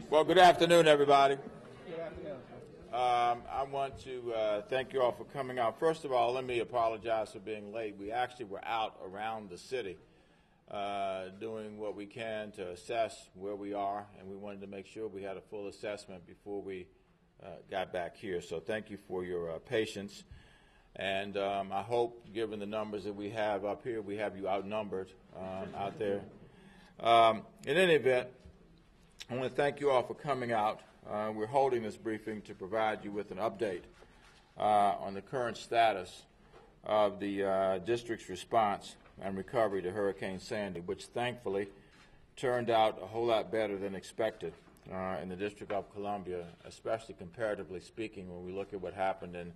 Well, good afternoon, everybody. Good afternoon. I want to thank you all for coming out. First of all, let me apologize for being late. We actually were out around the city doing what we can to assess where we are, and we wanted to make sure we had a full assessment before we got back here. So thank you for your patience. And I hope, given the numbers that we have up here, we have you outnumbered out there. In any event, I want to thank you all for coming out. We're holding this briefing to provide you with an update on the current status of the district's response and recovery to Hurricane Sandy, which thankfully turned out a whole lot better than expected in the District of Columbia, especially comparatively speaking when we look at what happened in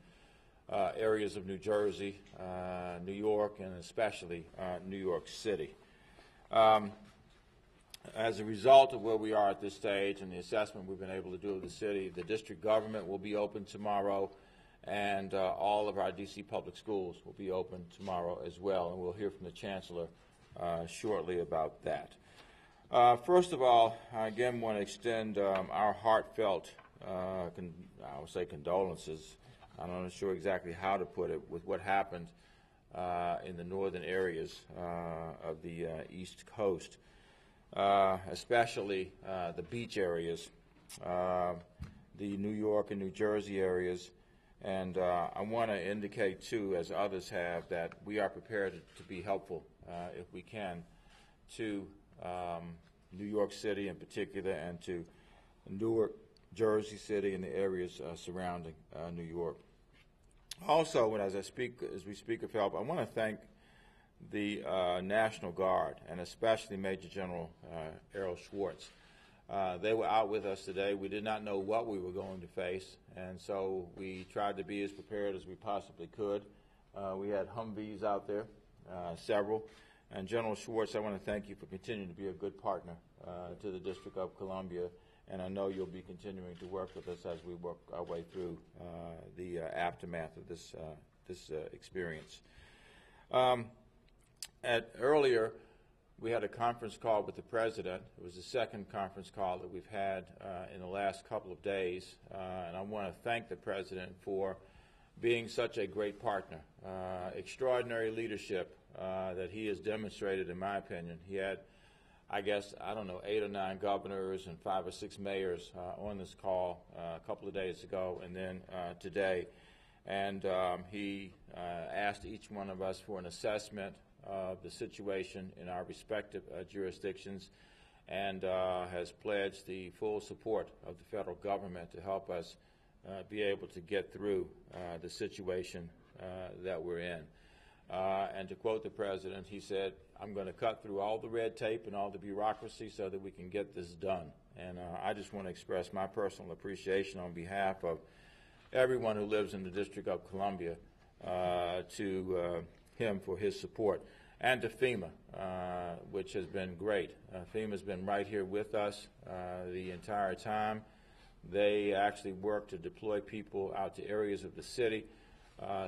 areas of New Jersey, New York, and especially New York City. As a result of where we are at this stage and the assessment we've been able to do of the city, the district government will be open tomorrow, and all of our D.C. public schools will be open tomorrow as well, and we'll hear from the Chancellor shortly about that. First of all, I again want to extend our heartfelt, I would say condolences. I'm not sure exactly how to put it, with what happened in the northern areas of the East Coast. Especially the beach areas, the New York and New Jersey areas. And I want to indicate, too, as others have, that we are prepared to be helpful, if we can, to New York City in particular and to Newark, Jersey City and the areas surrounding New York. Also, as we speak of help, I want to thank the National Guard, and especially Major General Errol Schwartz. They were out with us today. We did not know what we were going to face, and so we tried to be as prepared as we possibly could. We had Humvees out there, several. And General Schwartz, I want to thank you for continuing to be a good partner to the District of Columbia, and I know you'll be continuing to work with us as we work our way through the aftermath of this experience. Earlier, we had a conference call with the President. It was the second conference call that we've had in the last couple of days, and I want to thank the President for being such a great partner. Extraordinary leadership that he has demonstrated, in my opinion. He had, I guess, 8 or 9 governors and 5 or 6 mayors on this call a couple of days ago, and then today. And he asked each one of us for an assessment of the situation in our respective jurisdictions, and has pledged the full support of the federal government to help us be able to get through the situation that we're in. And to quote the President, he said, "I'm going to cut through all the red tape and all the bureaucracy so that we can get this done." And I just want to express my personal appreciation on behalf of everyone who lives in the District of Columbia to him for his support, and to FEMA, which has been great. FEMA's been right here with us the entire time. They actually work to deploy people out to areas of the city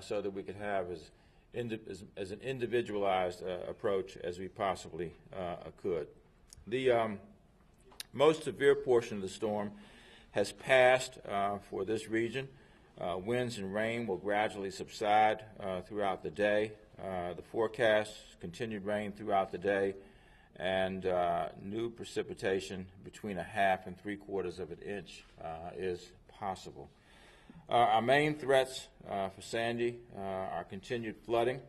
so that we could have as an individualized approach as we possibly could. The most severe portion of the storm has passed for this region. Winds and rain will gradually subside throughout the day. The forecast, continued rain throughout the day, and new precipitation between 1/2 and 3/4 of an inch is possible. Our main threats for Sandy are continued flooding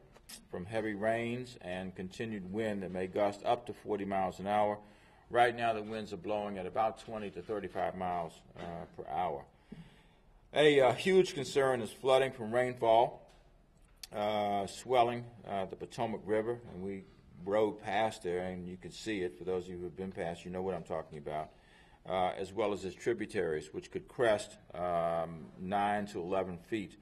from heavy rains and continued wind that may gust up to 40 miles an hour. Right now the winds are blowing at about 20 to 35 miles per hour. A huge concern is flooding from rainfall, swelling the Potomac River, and we rode past there, and you can see it. For those of you who have been past, you know what I'm talking about, as well as its tributaries, which could crest 9 to 11 feet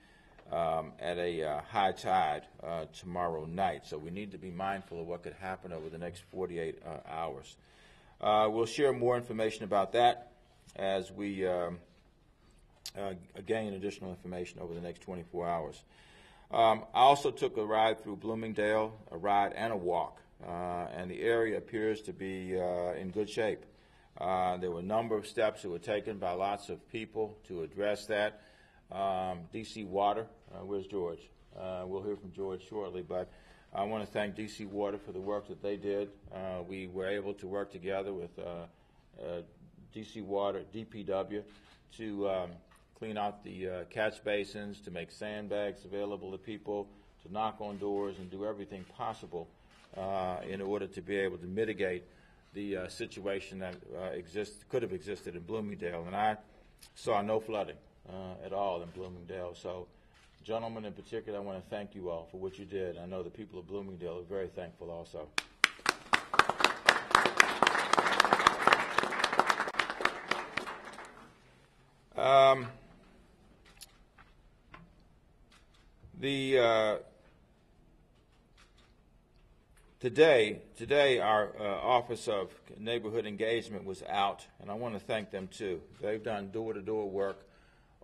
at a high tide tomorrow night. So we need to be mindful of what could happen over the next 48 hours. We'll share more information about that as we gain additional information over the next 24 hours. I also took a ride through Bloomingdale, a ride and a walk, and the area appears to be in good shape. There were a number of steps that were taken by lots of people to address that. DC Water, where's George? We'll hear from George shortly, but I want to thank DC Water for the work that they did. We were able to work together with DC Water, DPW, to clean out the catch basins, to make sandbags available to people, to knock on doors and do everything possible in order to be able to mitigate the situation that could have existed in Bloomingdale. And I saw no flooding at all in Bloomingdale. So, gentlemen in particular, I want to thank you all for what you did. I know the people of Bloomingdale are very thankful also. Today our Office of Neighborhood Engagement was out, and I want to thank them too. They've done door-to-door work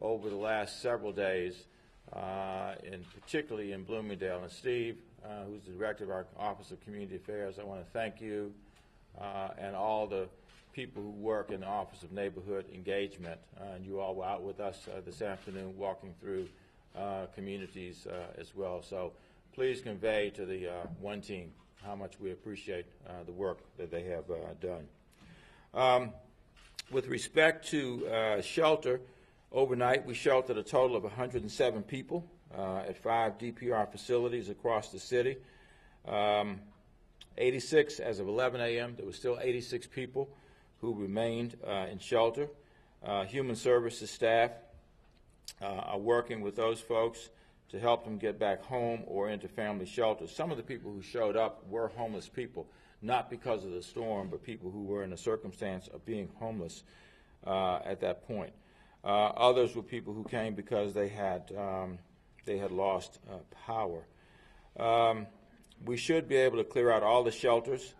over the last several days, and particularly in Bloomingdale. And Steve, who's the director of our Office of Community Affairs, I want to thank you and all the people who work in the Office of Neighborhood Engagement. And you all were out with us this afternoon walking through communities as well. So please convey to the one team how much we appreciate the work that they have done. With respect to shelter, overnight we sheltered a total of 107 people at 5 DPR facilities across the city. 86 as of 11 a.m. There were still 86 people who remained in shelter. Human services staff are working with those folks to help them get back home or into family shelters. Some of the people who showed up were homeless people, not because of the storm, but people who were in a circumstance of being homeless at that point. Others were people who came because they had lost power. We should be able to clear out all the shelters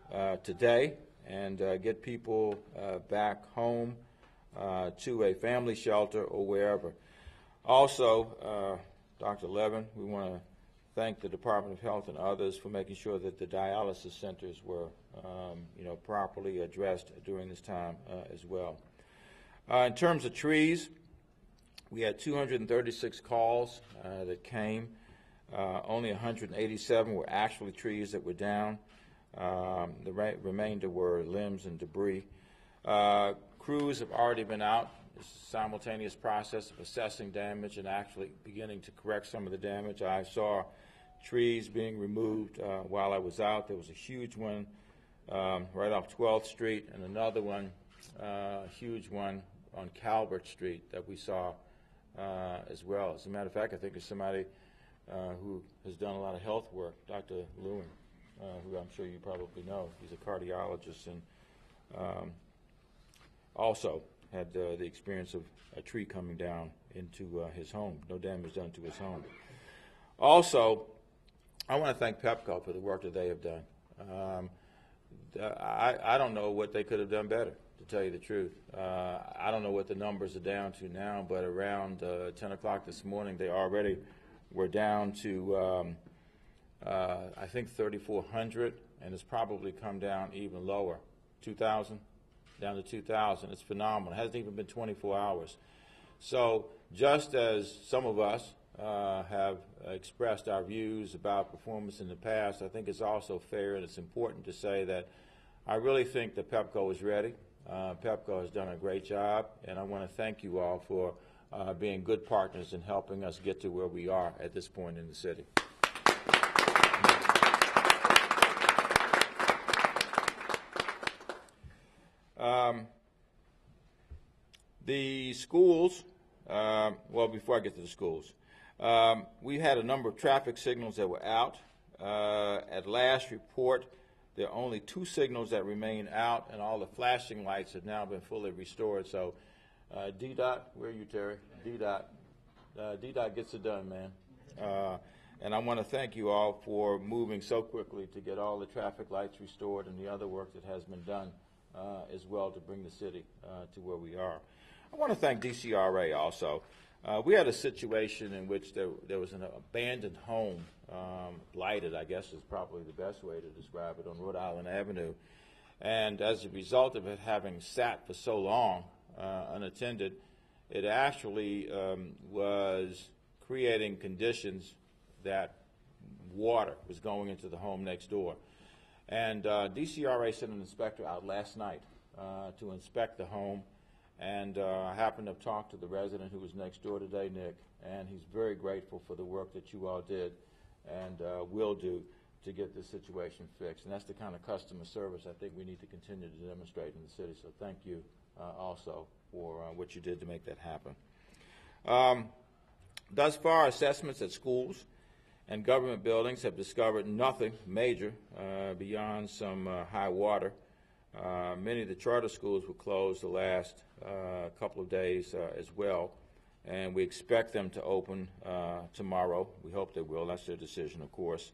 today and get people back home to a family shelter or wherever. Also, Dr. Levin, we want to thank the Department of Health and others for making sure that the dialysis centers were properly addressed during this time as well. In terms of trees, we had 236 calls that came. Only 187 were actually trees that were down. The remainder were limbs and debris. Crews have already been out. It's a simultaneous process of assessing damage and actually beginning to correct some of the damage. I saw trees being removed while I was out. There was a huge one right off 12th Street and another one, a huge one on Calvert Street that we saw as well. As a matter of fact, I think it's somebody who has done a lot of health work, Dr. Lewin, who I'm sure you probably know. He's a cardiologist and also had the experience of a tree coming down into his home. No damage done to his home. Also, I want to thank PEPCO for the work that they have done. I don't know what they could have done better, to tell you the truth. I don't know what the numbers are down to now, but around 10 o'clock this morning, they already were down to, I think, 3,400, and it's probably come down even lower, 2,000, down to 2,000. It's phenomenal. It hasn't even been 24 hours. So just as some of us have expressed our views about performance in the past, I think it's also fair and it's important to say that I really think that PEPCO is ready. PEPCO has done a great job, and I want to thank you all for being good partners in helping us get to where we are at this point in the city. The schools, well, before I get to the schools, we had a number of traffic signals that were out. At last report, there are only 2 signals that remain out, and all the flashing lights have now been fully restored. So DDOT, where are you, Terry? DDOT gets it done, man. And I want to thank you all for moving so quickly to get all the traffic lights restored and the other work that has been done as well to bring the city to where we are. I want to thank DCRA also. We had a situation in which there was an abandoned home, blighted, I guess is probably the best way to describe it, on Rhode Island Avenue. And as a result of it having sat for so long unattended, it actually was creating conditions that water was going into the home next door. And DCRA sent an inspector out last night to inspect the home, and I happened to have talked to the resident who was next door today, Nick, and he's very grateful for the work that you all did and will do to get this situation fixed. And that's the kind of customer service I think we need to continue to demonstrate in the city. So thank you also for what you did to make that happen. Thus far, assessments at schools and government buildings have discovered nothing major beyond some high water. Many of the charter schools were closed the last couple of days as well, and we expect them to open tomorrow. We hope they will. That's their decision, of course.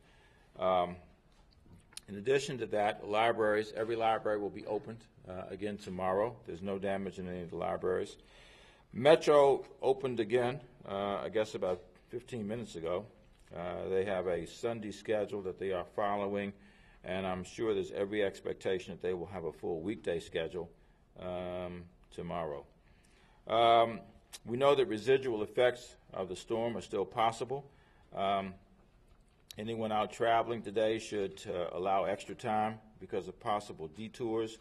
In addition to that, libraries, every library will be opened again tomorrow. There's no damage in any of the libraries. Metro opened again, I guess about 15 minutes ago. They have a Sunday schedule that they are following, and I'm sure there's every expectation that they will have a full weekday schedule tomorrow. We know that residual effects of the storm are still possible. Anyone out traveling today should allow extra time because of possible detours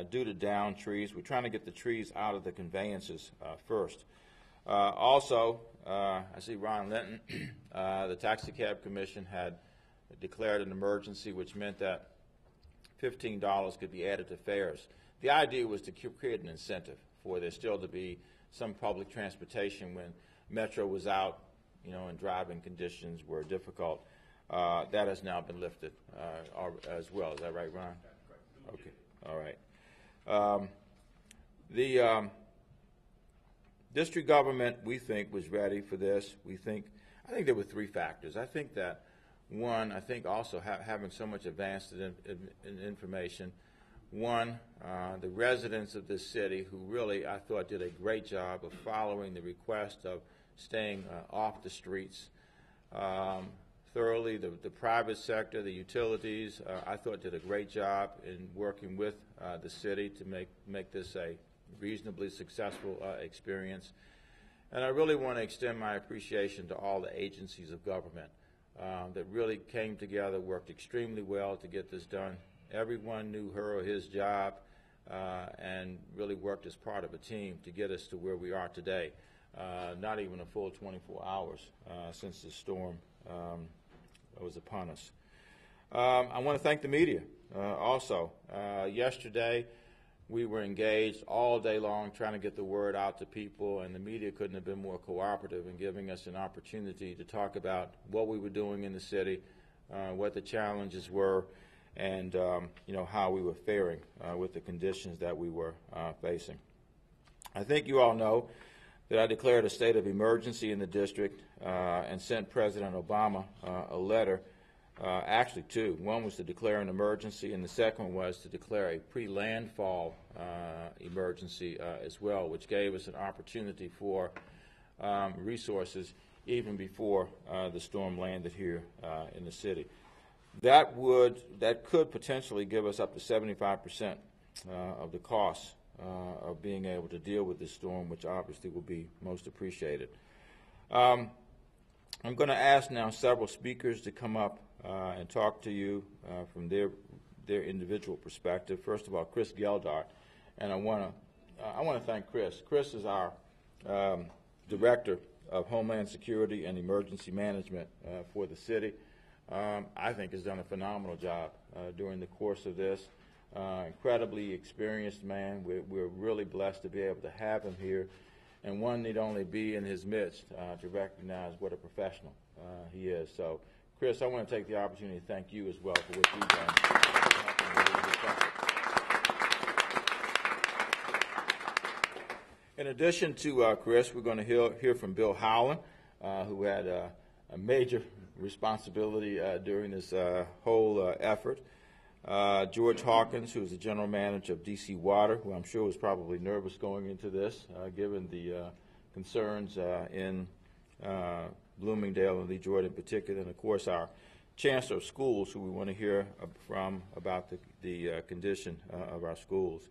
due to downed trees. We're trying to get the trees out of the conveyances first. Also, I see Ron Linton, the Taxi Cab Commission had declared an emergency, which meant that $15 could be added to fares. The idea was to create an incentive for there still to be some public transportation when Metro was out, you know, and driving conditions were difficult. That has now been lifted as well. Is that right, Ron? Okay. All right. The district government, we think, was ready for this. I think there were three factors. I think that one, I think also having so much advanced in information. One, the residents of this city who really, I thought, did a great job of following the request of staying off the streets thoroughly. The private sector, the utilities, I thought did a great job in working with the city to make this a reasonably successful experience. And I really want to extend my appreciation to all the agencies of government that really came together, worked extremely well to get this done. Everyone knew her or his job and really worked as part of a team to get us to where we are today. Not even a full 24 hours since the storm was upon us. I want to thank the media also. Yesterday, we were engaged all day long trying to get the word out to people, and the media couldn't have been more cooperative in giving us an opportunity to talk about what we were doing in the city, what the challenges were, and you know, how we were faring with the conditions that we were facing. I think you all know that I declared a state of emergency in the district and sent President Obama a letter. Actually two. One was to declare an emergency, and the second was to declare a pre-landfall emergency as well, which gave us an opportunity for resources even before the storm landed here in the city. That could potentially give us up to 75% of the costs of being able to deal with this storm, which obviously will be most appreciated. I'm going to ask now several speakers to come up and talk to you from their individual perspective. First of all, Chris Geldart, and I want to thank Chris. Chris is our Director of Homeland Security and Emergency Management for the city. I think has done a phenomenal job during the course of this. Incredibly experienced man. We're really blessed to be able to have him here, and one need only be in his midst to recognize what a professional he is. So, Chris, I want to take the opportunity to thank you as well for what you've done. In addition to Chris, we're going to hear from Bill Howland, who had a major responsibility during this whole effort. George Hawkins, who is the general manager of DC Water, who I'm sure was probably nervous going into this, given the concerns in Bloomingdale and Detroit in particular, and of course our Chancellor of Schools, who we want to hear from about the condition of our schools.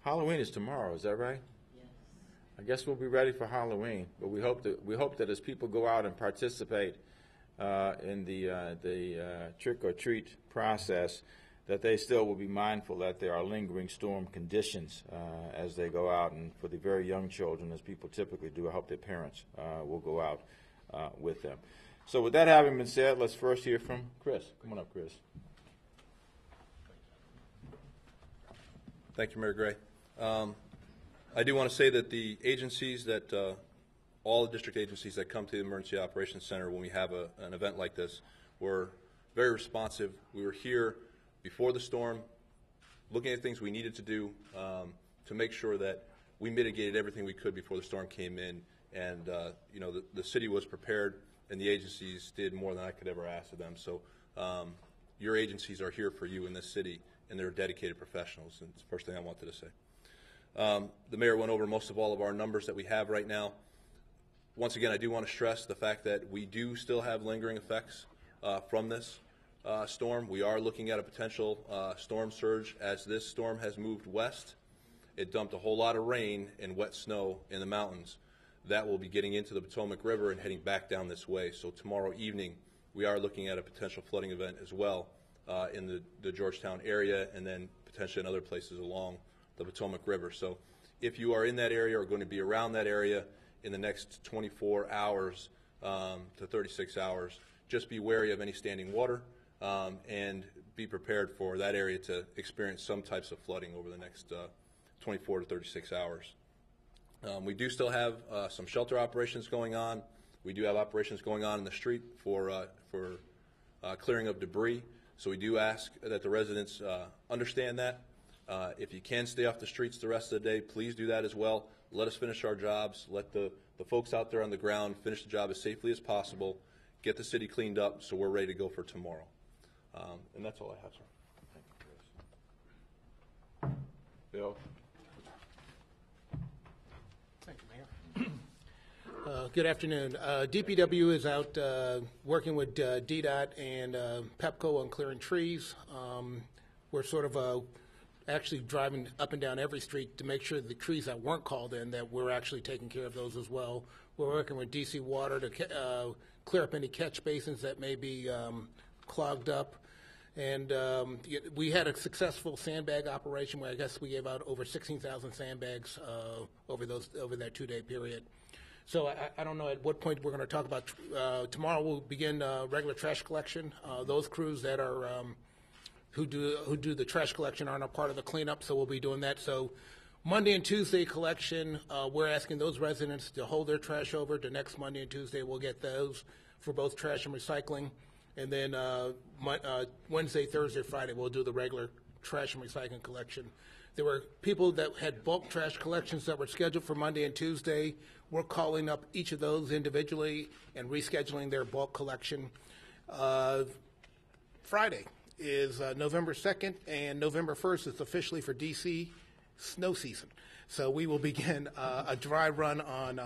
Halloween is tomorrow, is that right? Yes. I guess we'll be ready for Halloween, but we hope that as people go out and participate in the trick or treat process, that they still will be mindful that there are lingering storm conditions as they go out, and for the very young children, as people typically do, I hope their parents will go out with them. So with that having been said, let's first hear from Chris. Come on up, Chris. Thank you, Mayor Gray. I do want to say that the agencies that, all the district agencies that come to the Emergency Operations Center when we have an event like this were very responsive. We were here before the storm, looking at things we needed to do to make sure that we mitigated everything we could before the storm came in. And you know, the city was prepared, and the agencies did more than I could ever ask of them. So your agencies are here for you in this city, and they're dedicated professionals. And it's the first thing I wanted to say. The mayor went over most of all of our numbers that we have right now. Once again, I do want to stress the fact that we do still have lingering effects from this storm. We are looking at a potential storm surge as this storm has moved west. It dumped a whole lot of rain and wet snow in the mountains. That will be getting into the Potomac River and heading back down this way. So tomorrow evening, we are looking at a potential flooding event as well in the Georgetown area, and then potentially in other places along the Potomac River. So if you are in that area or going to be around that area in the next 24 hours to 36 hours, just be wary of any standing water and be prepared for that area to experience some types of flooding over the next 24 to 36 hours. We do still have some shelter operations going on. We do have operations going on in the street for clearing of debris. So we do ask that the residents understand that. If you can stay off the streets the rest of the day, please do that as well. Let us finish our jobs. Let the folks out there on the ground finish the job as safely as possible. Get the city cleaned up so we're ready to go for tomorrow. And that's all I have, sir. Thank you, Chris. Bill? Thank you, Mayor. Good afternoon. DPW is out working with DDOT and PEPCO on clearing trees. We're sort of actually driving up and down every street to make sure the trees that weren't called in, that we're actually taking care of those as well. We're working with DC Water to clear up any catch basins that may be clogged up. And we had a successful sandbag operation where I guess we gave out over 16,000 sandbags over that 2-day period. So I don't know at what point we're going to talk about. Tomorrow we'll begin regular trash collection. Those crews that are who do the trash collection aren't a part of the cleanup, so we'll be doing that. So Monday and Tuesday collection, we're asking those residents to hold their trash over to next Monday and Tuesday. We'll get those for both trash and recycling. And then Wednesday, Thursday, Friday, we'll do the regular trash and recycling collection. There were people that had bulk trash collections that were scheduled for Monday and Tuesday. We're calling up each of those individually and rescheduling their bulk collection. Friday is November 2nd, and November 1st is officially for DC snow season. So we will begin a dry run on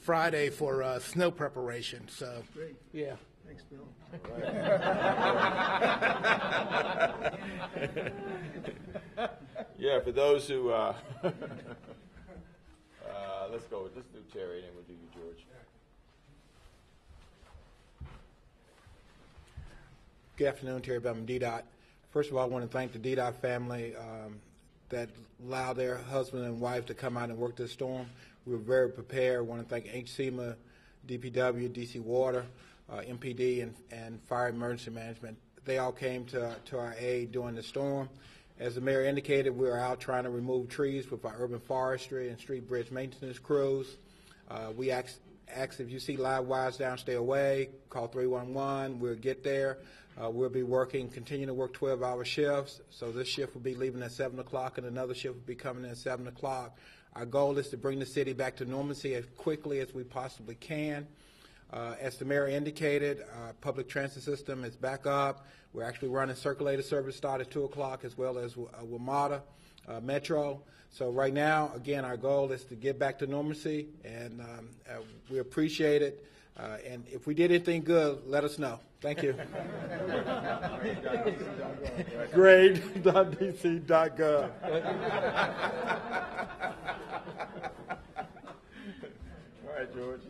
Friday for snow preparation. So, Great. yeah. Thanks, Bill. Yeah, for those who, let's do Terry, and then we'll do you, George. Good afternoon, Terry Bellman, DDOT. First of all, I want to thank the DDOT family that allowed their husband and wife to come out and work this storm. We were very prepared. I want to thank HCMA, DPW, DC Water, MPD, and Fire Emergency Management. They all came to our aid during the storm. As the mayor indicated, we are out trying to remove trees with our urban forestry and street bridge maintenance crews. We ask if you see live wires down, stay away. Call 311. We'll get there. We'll be continuing to work 12-hour shifts. So this shift will be leaving at 7 o'clock, and another shift will be coming in at 7 o'clock. Our goal is to bring the city back to normalcy as quickly as we possibly can. As the mayor indicated, our public transit system is back up. We're actually running circulator service start at 2 o'clock, as well as WMATA Metro. So right now, again, our goal is to get back to normalcy, and we appreciate it. And if we did anything good, let us know. Thank you. Grade.dc.gov. All right, George.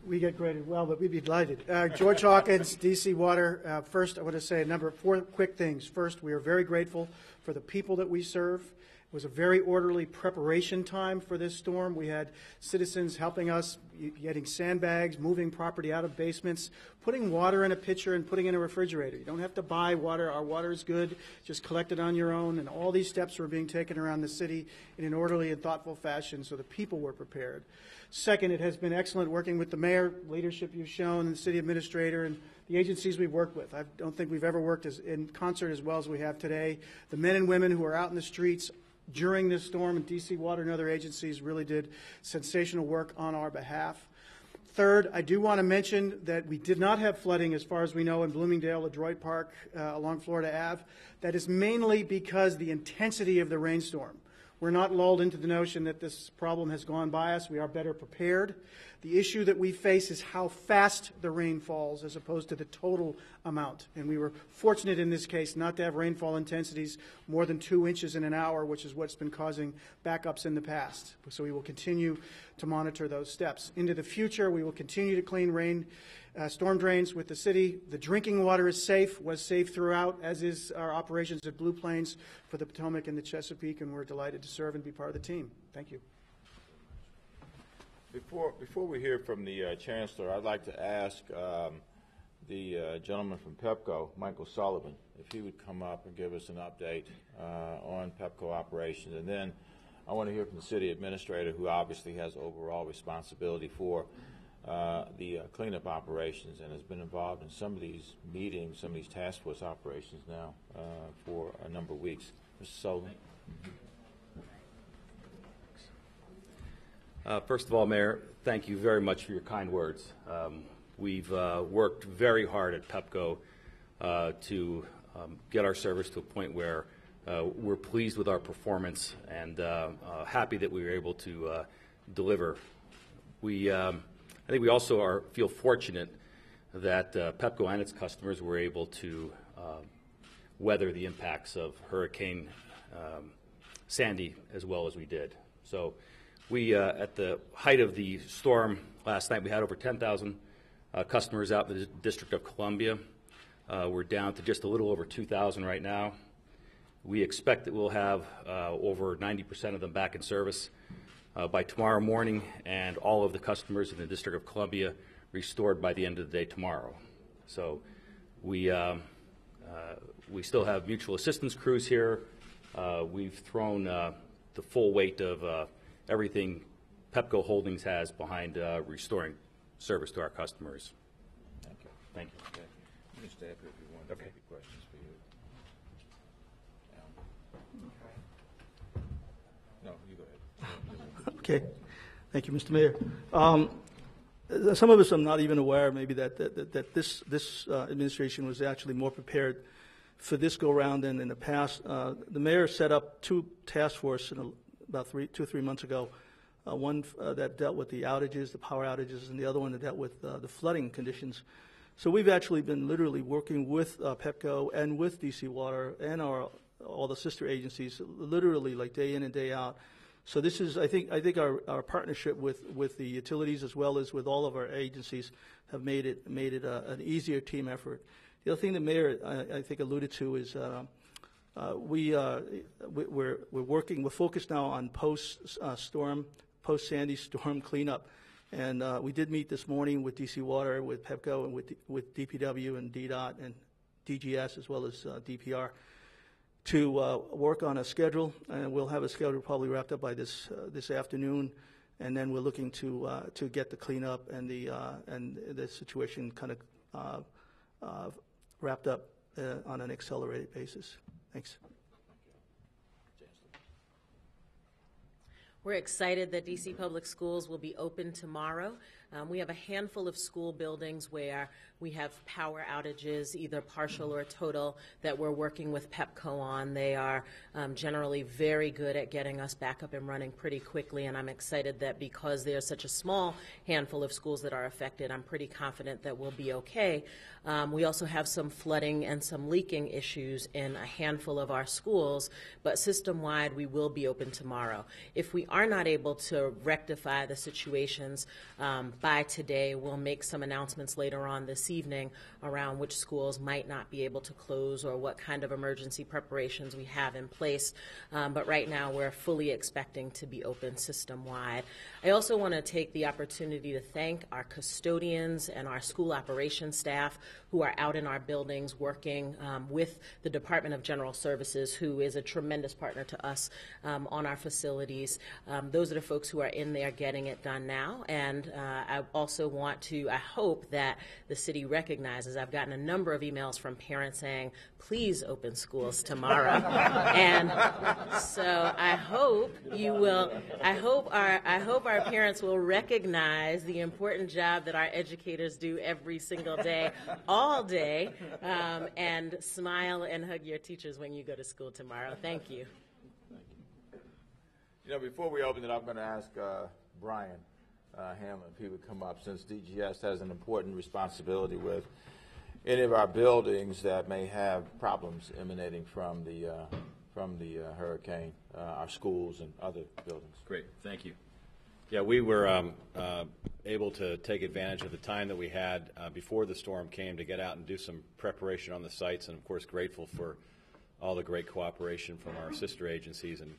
We get graded well, but we'd be delighted. George Hawkins, DC Water. First, I want to say four quick things. First, we are very grateful for the people that we serve. It was a very orderly preparation time for this storm. We had citizens helping us, getting sandbags, moving property out of basements, putting water in a pitcher and putting it in a refrigerator. You don't have to buy water. Our water is good. Just collect it on your own. And all these steps were being taken around the city in an orderly and thoughtful fashion so the people were prepared. Second, it has been excellent working with the mayor, leadership you've shown, and the city administrator, and the agencies we've worked with. I don't think we've ever worked in concert as well as we have today. The men and women who are out in the streets during this storm, and DC Water and other agencies really did sensational work on our behalf. Third, I do want to mention that we did not have flooding, as far as we know, in Bloomingdale, Adroit Park, along Florida Ave. That is mainly because the intensity of the rainstorm. We're not lulled into the notion that this problem has gone by us. We are better prepared. The issue that we face is how fast the rain falls as opposed to the total amount. And we were fortunate in this case not to have rainfall intensities more than 2 inches in an hour, which is what's been causing backups in the past. So we will continue to monitor those steps. Into the future, we will continue to clean storm drains with the city. The drinking water is safe, was safe throughout, as is our operations at Blue Plains for the Potomac and the Chesapeake, and we're delighted to serve and be part of the team. Thank you. Before we hear from the Chancellor, I'd like to ask the gentleman from PEPCO, Michael Sullivan, if he would come up and give us an update on PEPCO operations. And then I want to hear from the city administrator, who obviously has overall responsibility for the cleanup operations and has been involved in some of these meetings, some of these task force operations now for a number of weeks. Mr. Sullivan. First of all, Mayor, thank you very much for your kind words. We've worked very hard at PEPCO to get our service to a point where we're pleased with our performance and happy that we were able to deliver. I think we also feel fortunate that PEPCO and its customers were able to weather the impacts of Hurricane Sandy as well as we did. So we, at the height of the storm last night, we had over 10,000 customers out in the District of Columbia. We're down to just a little over 2,000 right now. We expect that we'll have over 90% of them back in service by tomorrow morning, and all of the customers in the District of Columbia restored by the end of the day tomorrow. So we still have mutual assistance crews here. We've thrown the full weight of everything PEPCO Holdings has behind restoring service to our customers. Thank you. Thank you. Okay. You can stay up here if you want. Okay. Questions for you. No, you go ahead. Okay. Thank you, Mr. Mayor. Some of us are not even aware maybe that this administration was actually more prepared for this go-round than in the past. The mayor set up two task forces about 2 or 3 months ago, one that dealt with the outages, the power outages, and the other one that dealt with the flooding conditions. So we've actually been literally working with PEPCO and with DC Water and all the sister agencies, literally like day in and day out. So this is, I think our partnership with the utilities as well as with all of our agencies have made it an easier team effort. The other thing the mayor I think alluded to is we're focused now on post-Sandy storm cleanup, and we did meet this morning with DC Water, with PEPCO, and with DPW and DDOT and DGS as well as DPR to work on a schedule, and we'll have a schedule probably wrapped up by this afternoon, and then we're looking to get the cleanup and the situation kind of wrapped up on an accelerated basis. Thanks. We're excited that DC Public Schools will be open tomorrow. We have a handful of school buildings where we have power outages, either partial or total, that we're working with PEPCO on. They are generally very good at getting us back up and running pretty quickly, and I'm excited that because there's such a small handful of schools that are affected, I'm pretty confident that we'll be okay. We also have some flooding and some leaking issues in a handful of our schools, but system-wide we will be open tomorrow. If we are not able to rectify the situations by today, we'll make some announcements later on this evening around which schools might not be able to close or what kind of emergency preparations we have in place. But right now we're fully expecting to be open system-wide. I also want to take the opportunity to thank our custodians and our school operations staff who are out in our buildings working with the Department of General Services, who is a tremendous partner to us on our facilities. Those are the folks who are in there getting it done now, and I also want to, I hope that the city recognizes, I've gotten a number of emails from parents saying, please open schools tomorrow. And so I hope you will, I hope our parents will recognize the important job that our educators do every single day, all day, and smile and hug your teachers when you go to school tomorrow. Thank you. You know, before we open it, I'm going to ask Brian Hamlin if he would come up, since DGS has an important responsibility with any of our buildings that may have problems emanating from the hurricane, our schools and other buildings. Great, thank you. Yeah, we were able to take advantage of the time that we had before the storm came to get out and do some preparation on the sites, and of course grateful for all the great cooperation from our sister agencies and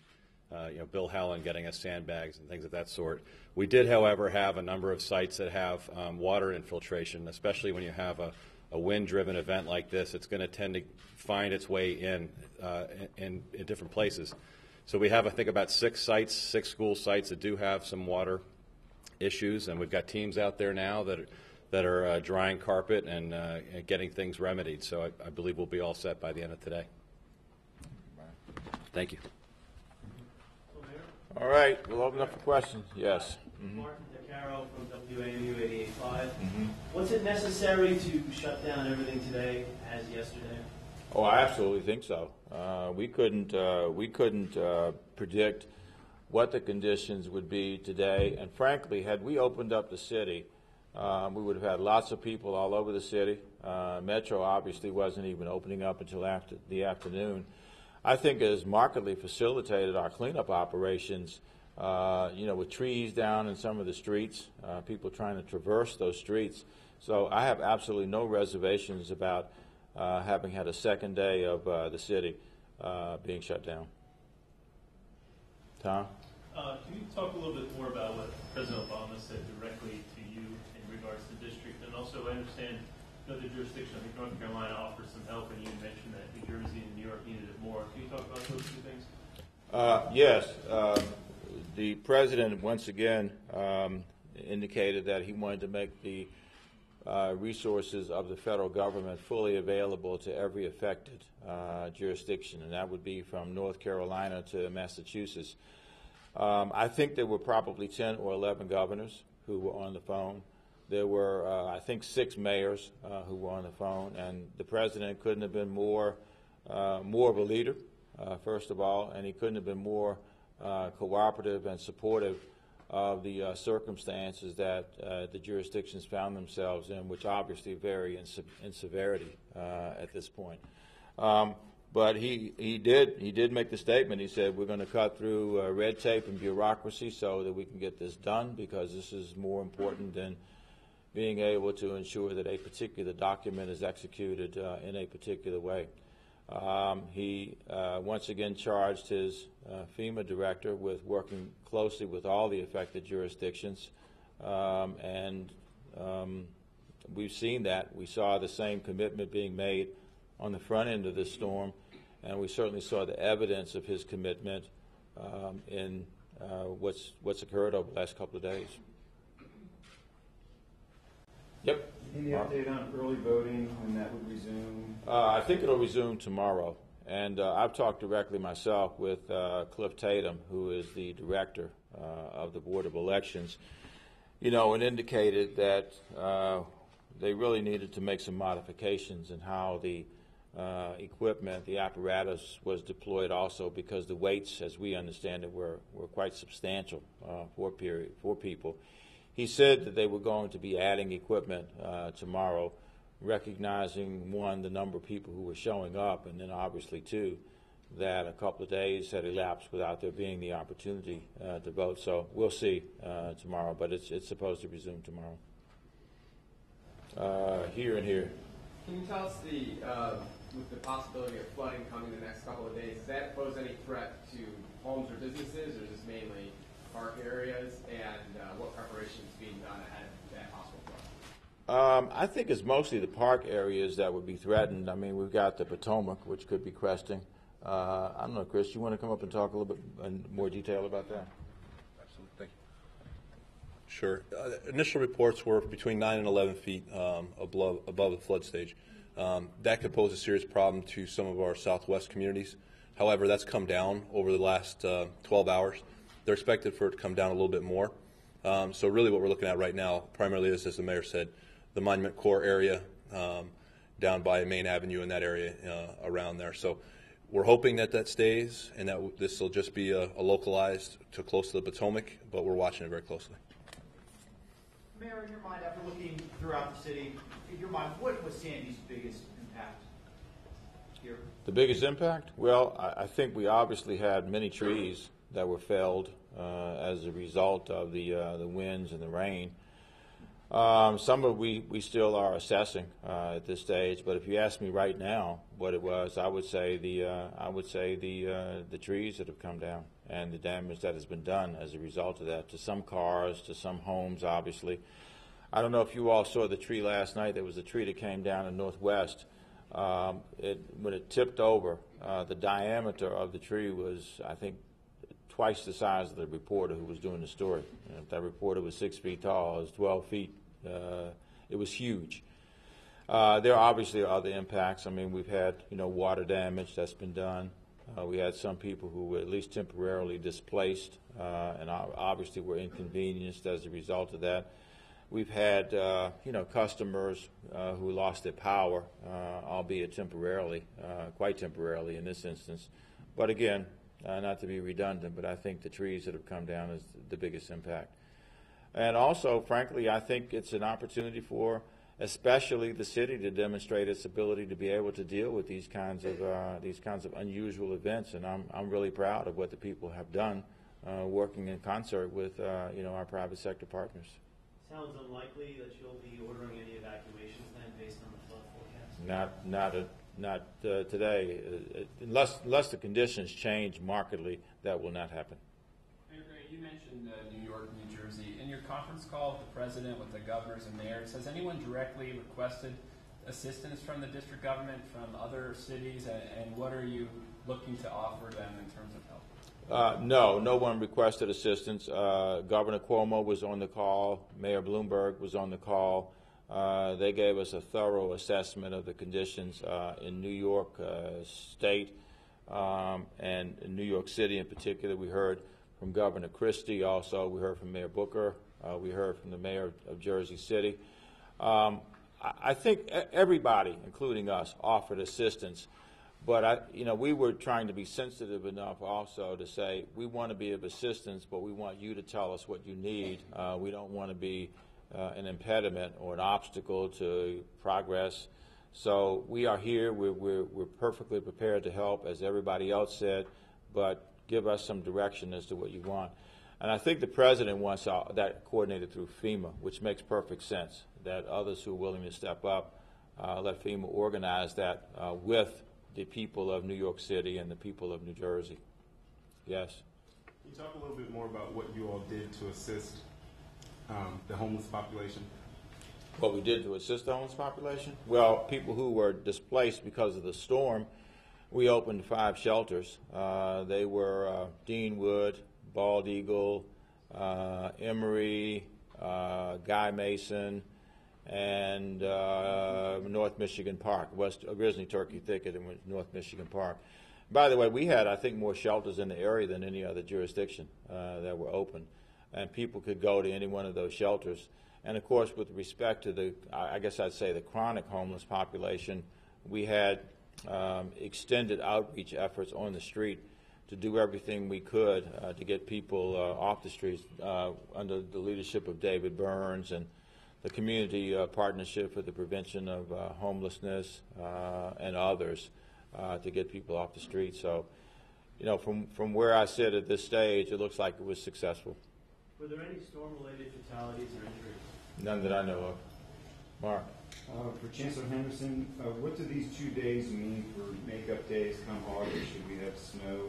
Bill Howland getting us sandbags and things of that sort. We did, however, have a number of sites that have water infiltration, especially when you have a wind-driven event like this. It's going to tend to find its way in different places. So we have, I think, about 6 sites, 6 school sites that do have some water issues, and we've got teams out there now that are drying carpet and getting things remedied. So I believe we'll be all set by the end of today. Thank you. All right, we'll open up for questions. Yes. Martin DeCaro from WAMU 88.5. Was it necessary to shut down everything today as yesterday? Oh, I absolutely think so. We couldn't predict what the conditions would be today, and frankly, had we opened up the city, we would have had lots of people all over the city. Metro obviously wasn't even opening up until after the afternoon. I think it has markedly facilitated our cleanup operations, with trees down in some of the streets, people trying to traverse those streets. So I have absolutely no reservations about having had a second day of the city being shut down. Tom? Can you talk a little bit more about what President Obama said directly to you in regards to the district? And also, I understand the jurisdiction, I think North Carolina offers some help, and you mentioned that New Jersey and New York needed it more. Can you talk about those 2 things? Yes. The president, once again, indicated that he wanted to make the resources of the federal government fully available to every affected jurisdiction, and that would be from North Carolina to Massachusetts. I think there were probably 10 or 11 governors who were on the phone. There were, I think, 6 mayors who were on the phone, and the president couldn't have been more of a leader, first of all, and he couldn't have been more cooperative and supportive of the circumstances that the jurisdictions found themselves in, which obviously vary in severity at this point. But he did make the statement. He said, we're going to cut through red tape and bureaucracy so that we can get this done, because this is more important than being able to ensure that a particular document is executed in a particular way. He once again charged his FEMA director with working closely with all the affected jurisdictions, and we've seen that. We saw the same commitment being made on the front end of this storm, and we certainly saw the evidence of his commitment in what's occurred over the last couple of days. Yep. Any update on early voting, when that would resume? I think it'll resume tomorrow. And I've talked directly myself with Cliff Tatum, who is the director of the Board of Elections. you know, it indicated that they really needed to make some modifications in how the equipment, the apparatus was deployed also, because the weights, as we understand it, were quite substantial for people. He said that they were going to be adding equipment tomorrow, recognizing, one, the number of people who were showing up, and then obviously, two, that a couple of days had elapsed without there being the opportunity to vote. So we'll see tomorrow, but it's supposed to resume tomorrow. Here and here. Can you tell us with the possibility of flooding coming the next couple of days, does that pose any threat to homes or businesses, or is this mainly park areas, and what preparation is being done ahead of that possible flood? I think it's mostly the park areas that would be threatened. I mean, we've got the Potomac, which could be cresting. I don't know, Chris, you want to come up and talk a little bit in more detail about that? Absolutely, thank you. Sure. Initial reports were between 9 and 11 feet above the flood stage. That could pose a serious problem to some of our southwest communities. However, that's come down over the last 12 hours. They're expected for it to come down a little bit more. So really what we're looking at right now primarily is, as the mayor said, the Monument Core area down by Main Avenue in that area around there. So we're hoping that that stays and that this will just be a localized to close to the Potomac, but we're watching it very closely. Mayor, in your mind, after looking throughout the city, in your mind, what was Sandy's biggest impact here? The biggest impact? Well, I think we obviously had many trees that were felled as a result of the winds and the rain. Some of we still are assessing at this stage, but if you ask me right now what it was, I would say the trees that have come down and the damage that has been done as a result of that to some cars, to some homes, obviously. I don't know if you all saw the tree last night. There was a tree that came down in Northwest. When it tipped over, the diameter of the tree was, I think, twice the size of the reporter who was doing the story. And if that reporter was 6 feet tall, it was 12 feet. It was huge. There obviously are other impacts. I mean, we've had, water damage that's been done. We had some people who were at least temporarily displaced and obviously were inconvenienced as a result of that. We've had, customers who lost their power, albeit temporarily, quite temporarily in this instance. But again, not to be redundant, but I think the trees that have come down is the biggest impact. And also, frankly, I think it's an opportunity for especially the city to demonstrate its ability to be able to deal with these kinds of unusual events. And I'm really proud of what the people have done, working in concert with our private sector partners. Sounds unlikely that you'll be ordering any evacuations then, based on the flood forecast. Not today, unless the conditions change markedly. That will not happen. You mentioned New York, New Jersey. In your conference call with the president, with the governors and mayors, has anyone directly requested assistance from the district government, from other cities, and what are you looking to offer them in terms of help? No one requested assistance. Governor Cuomo was on the call. Mayor Bloomberg was on the call. They gave us a thorough assessment of the conditions in New York State and in New York City in particular. We heard from Governor Christie also. We heard from Mayor Booker. We heard from the mayor of Jersey City. I think everybody, including us, offered assistance. But we were trying to be sensitive enough also to say we want to be of assistance, but we want you to tell us what you need. We don't want to be an impediment or an obstacle to progress. So we are here. We're perfectly prepared to help, as everybody else said, but give us some direction as to what you want. And I think the president wants that coordinated through FEMA, which makes perfect sense, that others who are willing to step up, let FEMA organize that with the people of New York City and the people of New Jersey. Yes? Can you talk a little bit more about what you all did to assist the homeless population? What we did to assist the homeless population? Well, people who were displaced because of the storm, we opened 5 shelters. They were Deanwood, Bald Eagle, Emory, Guy Mason, and North Michigan Park. West originally Turkey Thicket and North Michigan Park. By the way, we had, I think, more shelters in the area than any other jurisdiction that were open. and people could go to any one of those shelters. And of course, with respect to the, I guess I'd say the chronic homeless population, we had extended outreach efforts on the street to do everything we could to get people off the streets under the leadership of David Burns and the Community Partnership for the Prevention of Homelessness and others to get people off the street. So, you know, from where I sit at this stage, it looks like it was successful. Were there any storm-related fatalities or injuries? None that I know of. Mark? For Chancellor Henderson, what do these 2 days mean for makeup days come August? Should we have snow?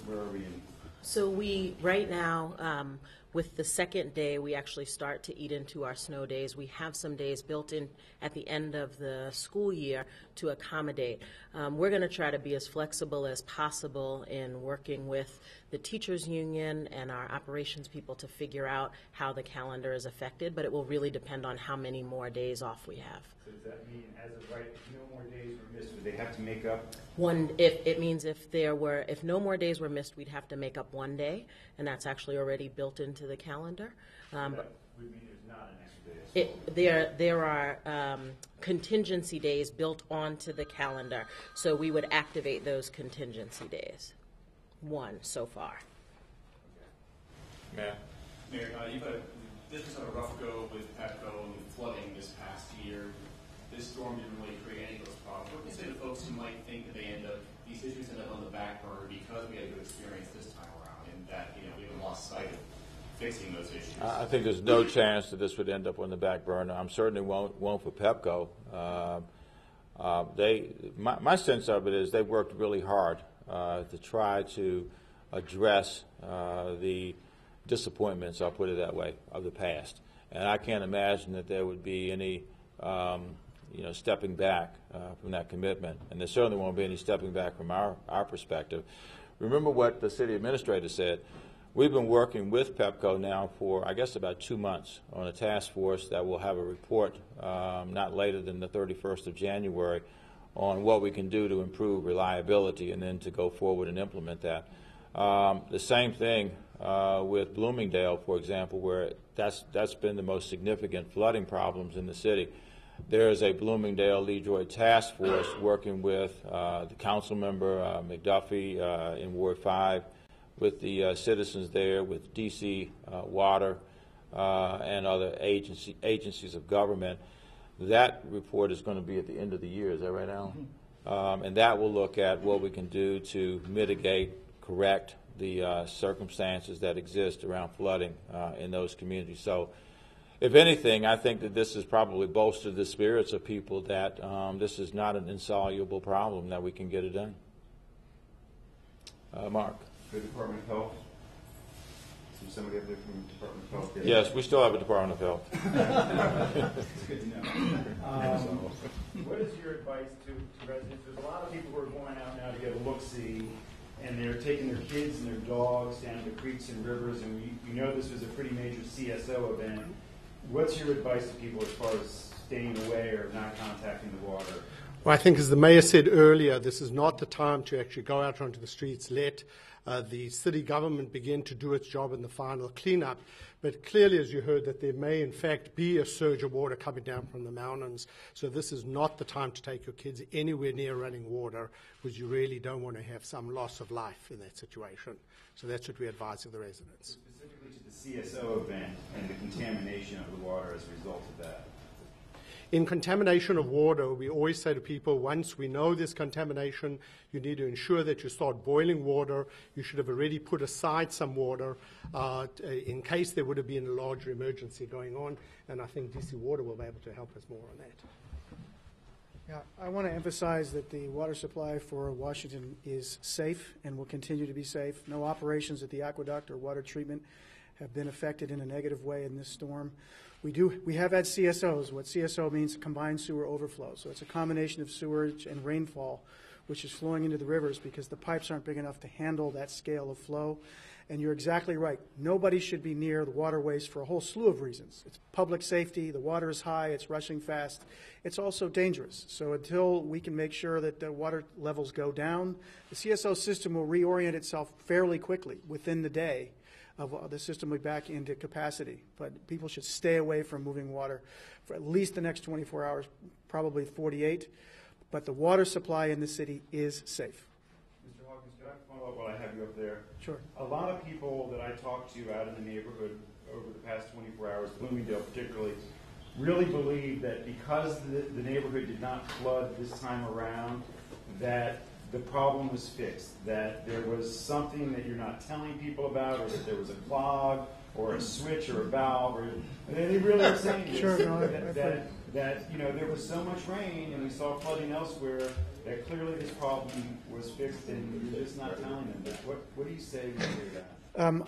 Where are we in? So we, right now, with the second day, we actually start to eat into our snow days. We have some days built in at the end of the school year to accommodate. We're going to try to be as flexible as possible in working with the teachers union and our operations people to figure out how the calendar is affected, but it will really depend on how many more days off we have. So does that mean, as of right, if no more days were missed, would they have to make up? It means if no more days were missed, we'd have to make up 1 day, and that's actually already built into the calendar. That would mean there's not an extra day. There are contingency days built onto the calendar, so we would activate those contingency days. 1 so far. Mayor? Mayor, this was a rough go with PEPCO and flooding this past year. This storm didn't really create any of those problems. What can you say to folks who might think that these issues end up on the back burner because we had a good experience this time around, and that we haven't lost sight of fixing those issues? I think there's no chance that this would end up on the back burner. I'm certainly won't for PEPCO. My sense of it is they worked really hard to try to address the disappointments, I'll put it that way, of the past. And I can't imagine that there would be any stepping back from that commitment. And there certainly won't be any stepping back from our perspective. Remember what the city administrator said. We've been working with PEPCO now for, I guess, about 2 months on a task force that will have a report not later than the 31st of January on what we can do to improve reliability and then to go forward and implement that. The same thing with Bloomingdale, for example, where that's been the most significant flooding problems in the city. There is a Bloomingdale Leroy task force working with the council member McDuffie in Ward 5, with the citizens there, with DC Water and other agencies of government. That report is going to be at the end of the year. Is that right, Alan? Mm-hmm. And that will look at what we can do to mitigate, correct the circumstances that exist around flooding in those communities. So, if anything, I think that this has probably bolstered the spirits of people that this is not an insoluble problem, that we can get it done. Mark. The Department of Health. Somebody up there from the Department of Health. Yes, we still have a Department of Health. It's good to know. What is your advice to residents? There's a lot of people who are going out now to get a look-see, and they're taking their kids and their dogs down to creeks and rivers, and you know this was a pretty major CSO event. What's your advice to people as far as staying away or not contacting the water? Well, I think as the mayor said earlier, this is not the time to actually go out onto the streets. Let the city government begin to do its job in the final cleanup. But clearly, as you heard, that there may in fact be a surge of water coming down from the mountains. So this is not the time to take your kids anywhere near running water, because you really don't want to have some loss of life in that situation. So that's what we advise of the residents. Specifically to the CSO event and the contamination of the water as a result of that. In contamination of water, we always say to people, once we know there's contamination, you need to ensure that you start boiling water. You should have already put aside some water in case there would have been a larger emergency going on, and I think DC Water will be able to help us more on that. Yeah, I want to emphasize that the water supply for Washington is safe and will continue to be safe. No operations at the aqueduct or water treatment have been affected in a negative way in this storm. We have had CSOs. What CSO means, combined sewer overflow. So it's a combination of sewage and rainfall, which is flowing into the rivers because the pipes aren't big enough to handle that scale of flow. And you're exactly right. Nobody should be near the waterways for a whole slew of reasons. It's public safety. The water is high. It's rushing fast. It's also dangerous. So until we can make sure that the water levels go down, the CSO system will reorient itself fairly quickly within the day. of the system will be back into capacity. But people should stay away from moving water for at least the next 24 hours, probably 48. But the water supply in the city is safe. Mr. Hawkins, could I follow up while I have you up there? Sure. A lot of people that I talked to out in the neighborhood over the past 24 hours, Bloomingdale particularly, really believe that because the neighborhood did not flood this time around, that the problem was fixed, that there was something that you're not telling people about, or that there was a clog, or a switch, or a valve, or and they really are saying this, Sure, no, that you know, there was so much rain and we saw flooding elsewhere that clearly this problem was fixed, and you're just not telling them. But what do you say when you hear that?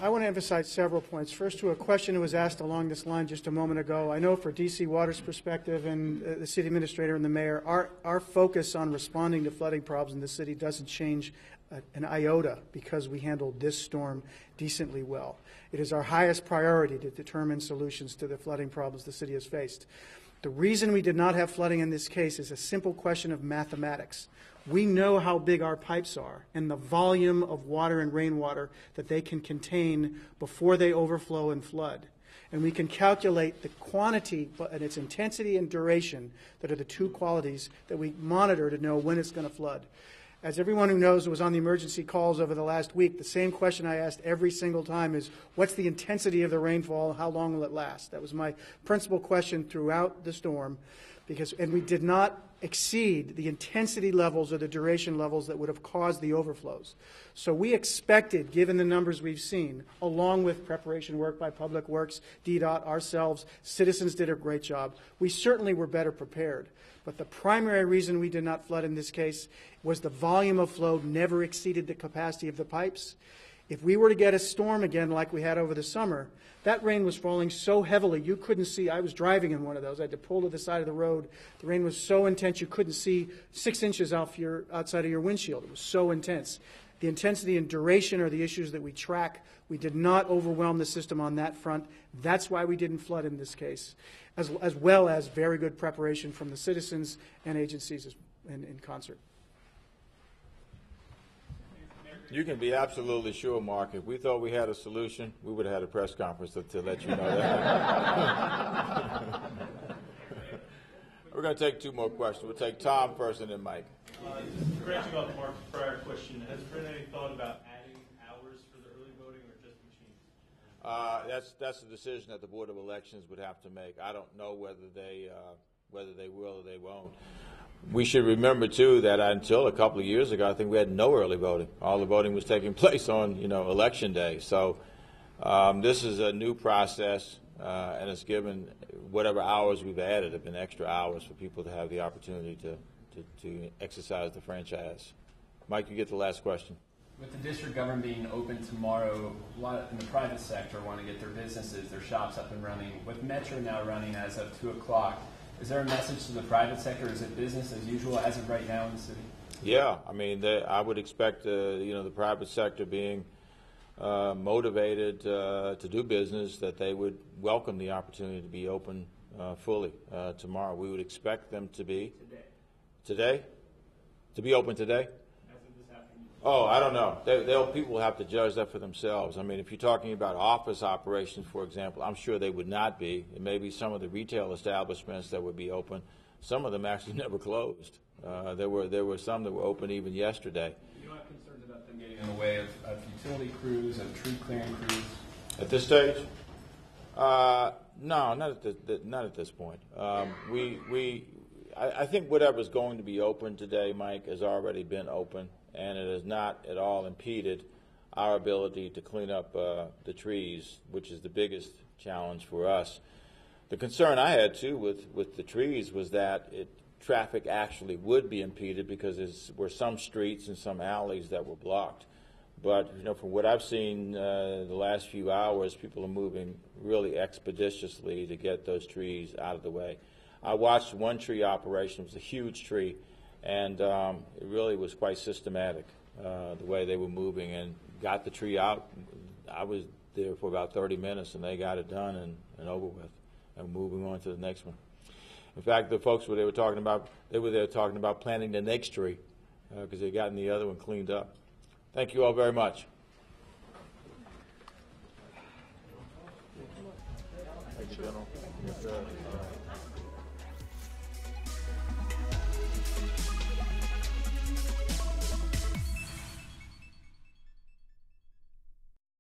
I want to emphasize several points. First, to a question that was asked along this line just a moment ago. I know for DC Water's perspective and the city administrator and the mayor, our focus on responding to flooding problems in the city doesn't change an iota because we handled this storm decently well. It is our highest priority to determine solutions to the flooding problems the city has faced. The reason we did not have flooding in this case is a simple question of mathematics. We know how big our pipes are and the volume of water and rainwater that they can contain before they overflow and flood. And we can calculate the quantity and its intensity and duration that are the two qualities that we monitor to know when it's going to flood. As everyone who knows who was on the emergency calls over the last week, the same question I asked every single time is, what's the intensity of the rainfall? How long will it last? That was my principal question throughout the storm. And we did not exceed the intensity levels or the duration levels that would have caused the overflows. So we expected, given the numbers we've seen, along with preparation work by Public Works, DDOT, ourselves, citizens did a great job. We certainly were better prepared. But the primary reason we did not flood in this case was the volume of flow never exceeded the capacity of the pipes. If we were to get a storm again like we had over the summer, that rain was falling so heavily you couldn't see. I was driving in one of those. I had to pull to the side of the road. The rain was so intense you couldn't see 6 inches outside of your windshield. It was so intense. The intensity and duration are the issues that we track. We did not overwhelm the system on that front. That's why we didn't flood in this case, as well as very good preparation from the citizens and agencies in concert. You can be absolutely sure, Mark, if we thought we had a solution, we would have had a press conference to let you know that. We're going to take two more questions. We'll take Tom first and then Mike. Just correcting off Mark's prior question, has there been any thought about adding hours for the early voting or just machines? That's a decision that the Board of Elections would have to make. I don't know whether they will or they won't. We should remember, too, that until a couple of years ago, I think we had no early voting. All the voting was taking place on, Election Day. So this is a new process, and it's given whatever hours we've added have been extra hours for people to have the opportunity to exercise the franchise. Mike, you get the last question. With the district government being open tomorrow, a lot in the private sector want to get their businesses, their shops up and running. With Metro now running as of 2 o'clock, is there a message to the private sector? Is it business as usual as of right now in the city? Yeah, I mean, I would expect, the private sector being motivated to do business, that they would welcome the opportunity to be open fully tomorrow. We would expect them to be. Today? To be open today? Oh, I don't know. People will have to judge that for themselves. I mean, if you're talking about office operations, for example, I'm sure they would not be. It may be some of the retail establishments that would be open. Some of them actually never closed. There were some that were open even yesterday. You don't have concerns about them getting in the way of utility crews, of tree clearing crews? At this stage? No, not at this point. I think whatever's going to be open today, Mike, has already been open, and it has not at all impeded our ability to clean up the trees, which is the biggest challenge for us. The concern I had, too, with the trees was that traffic actually would be impeded because there were some streets and some alleys that were blocked. But, from what I've seen the last few hours, people are moving really expeditiously to get those trees out of the way. I watched one tree operation. It was a huge tree, and it really was quite systematic, the way they were moving and got the tree out. I was there for about 30 minutes, and they got it done and over with, and moving on to the next one. In fact, the folks they were there talking about planting the next tree because they gotten the other one cleaned up. Thank you all very much. Attorney General. Yes, sir.